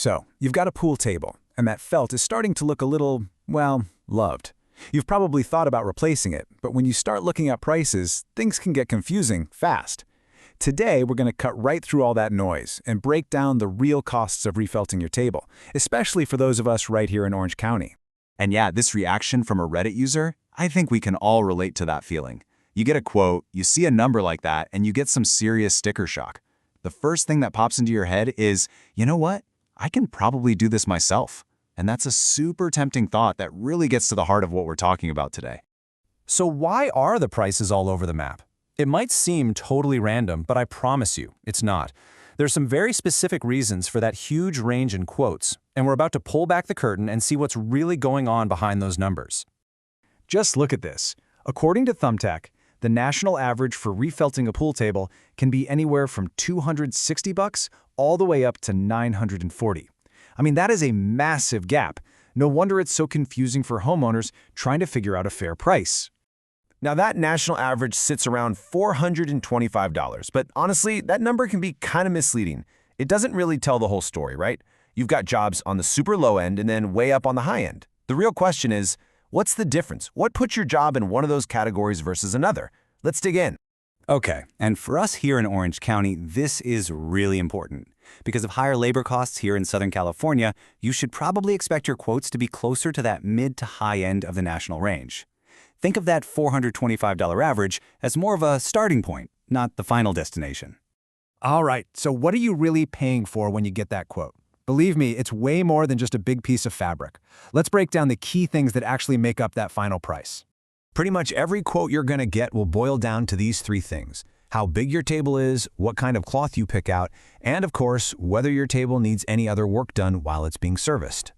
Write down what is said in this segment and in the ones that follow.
So, you've got a pool table, and that felt is starting to look a little, well, loved. You've probably thought about replacing it, but when you start looking at prices, things can get confusing fast. Today, we're going to cut right through all that noise and break down the real costs of refelting your table, especially for those of us right here in Orange County. And yeah, this reaction from a Reddit user, I think we can all relate to that feeling. You get a quote, you see a number like that, and you get some serious sticker shock. The first thing that pops into your head is, you know what? I can probably do this myself. And that's a super tempting thought that really gets to the heart of what we're talking about today. So why are the prices all over the map? It might seem totally random, but I promise you, it's not. There's some very specific reasons for that huge range in quotes, and we're about to pull back the curtain and see what's really going on behind those numbers. Just look at this. According to Thumbtack, the national average for refelting a pool table can be anywhere from $260 all the way up to $940. I mean, that is a massive gap. No wonder it's so confusing for homeowners trying to figure out a fair price. Now, that national average sits around $425, but honestly, that number can be kind of misleading. It doesn't really tell the whole story, right? You've got jobs on the super low end and then way up on the high end. The real question is, what's the difference? What puts your job in one of those categories versus another? Let's dig in. Okay, and for us here in Orange County, this is really important. Because of higher labor costs here in Southern California, you should probably expect your quotes to be closer to that mid to high end of the national range. Think of that $425 average as more of a starting point, not the final destination. All right, so what are you really paying for when you get that quote? Believe me, it's way more than just a big piece of fabric. Let's break down the key things that actually make up that final price. Pretty much every quote you're going to get will boil down to these three things: how big your table is, what kind of cloth you pick out, and of course, whether your table needs any other work done while it's being serviced.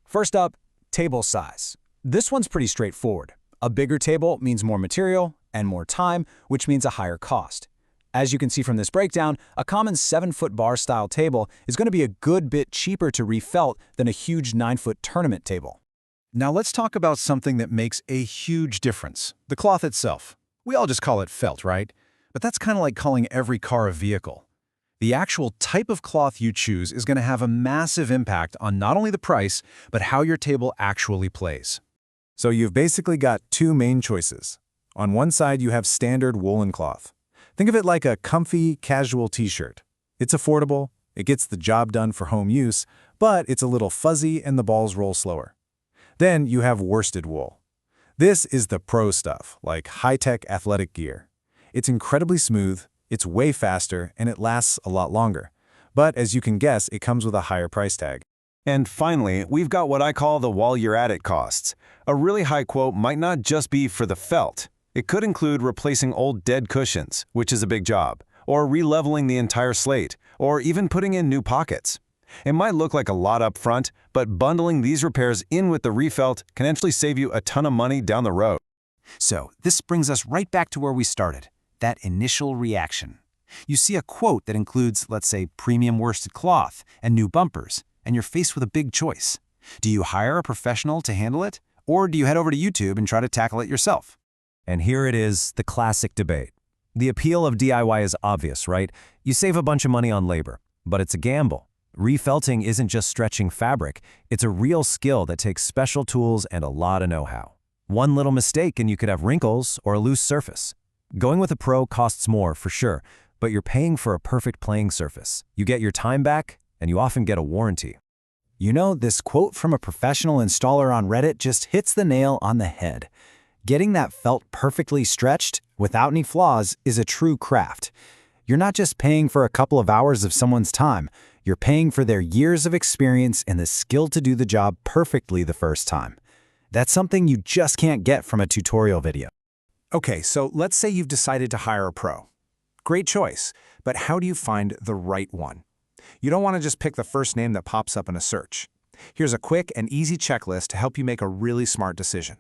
First up, table size. This one's pretty straightforward. A bigger table means more material and more time, which means a higher cost. As you can see from this breakdown, a common 7-foot bar-style table is going to be a good bit cheaper to refelt than a huge 9-foot tournament table. Now let's talk about something that makes a huge difference: the cloth itself. We all just call it felt, right? But that's kind of like calling every car a vehicle. The actual type of cloth you choose is going to have a massive impact on not only the price, but how your table actually plays. So you've basically got two main choices. On one side, you have standard woolen cloth. Think of it like a comfy, casual t-shirt. It's affordable, it gets the job done for home use, but it's a little fuzzy and the balls roll slower. Then you have worsted wool. This is the pro stuff, like high-tech athletic gear. It's incredibly smooth, it's way faster, and it lasts a lot longer. But as you can guess, it comes with a higher price tag. And finally, we've got what I call the while you're at it costs. A really high quote might not just be for the felt. It could include replacing old dead cushions, which is a big job, or re-leveling the entire slate, or even putting in new pockets. It might look like a lot up front, but bundling these repairs in with the refelt can actually save you a ton of money down the road. So this brings us right back to where we started, that initial reaction. You see a quote that includes, let's say, premium worsted cloth and new bumpers, and you're faced with a big choice. Do you hire a professional to handle it, or do you head over to YouTube and try to tackle it yourself? And here it is, the classic debate. The appeal of DIY is obvious, right? You save a bunch of money on labor, but it's a gamble. Refelting isn't just stretching fabric, it's a real skill that takes special tools and a lot of know-how. One little mistake and you could have wrinkles or a loose surface. Going with a pro costs more, for sure, but you're paying for a perfect playing surface. You get your time back, and you often get a warranty. You know, this quote from a professional installer on Reddit just hits the nail on the head. Getting that felt perfectly stretched, without any flaws, is a true craft. You're not just paying for a couple of hours of someone's time, you're paying for their years of experience and the skill to do the job perfectly the first time. That's something you just can't get from a tutorial video. Okay, so let's say you've decided to hire a pro. Great choice, but how do you find the right one? You don't want to just pick the first name that pops up in a search. Here's a quick and easy checklist to help you make a really smart decision.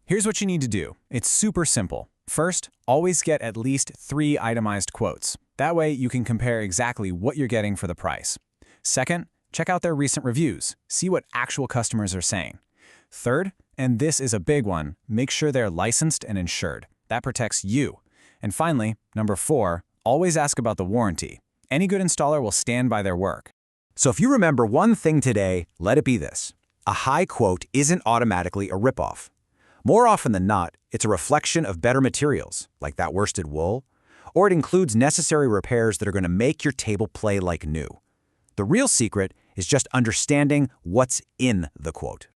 Here's what you need to do. It's super simple. First, always get at least 3 itemized quotes. That way, you can compare exactly what you're getting for the price. Second, check out their recent reviews. See what actual customers are saying. Third, and this is a big one, make sure they're licensed and insured. That protects you. And finally, number 4, always ask about the warranty. Any good installer will stand by their work. So if you remember one thing today, let it be this. A high quote isn't automatically a ripoff. More often than not, it's a reflection of better materials, like that worsted wool, or it includes necessary repairs that are going to make your table play like new. The real secret is just understanding what's in the quote.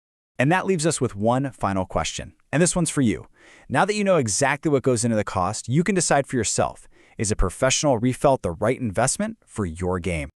And that leaves us with one final question. And this one's for you. Now that you know exactly what goes into the cost, you can decide for yourself, is a professional refelt the right investment for your game?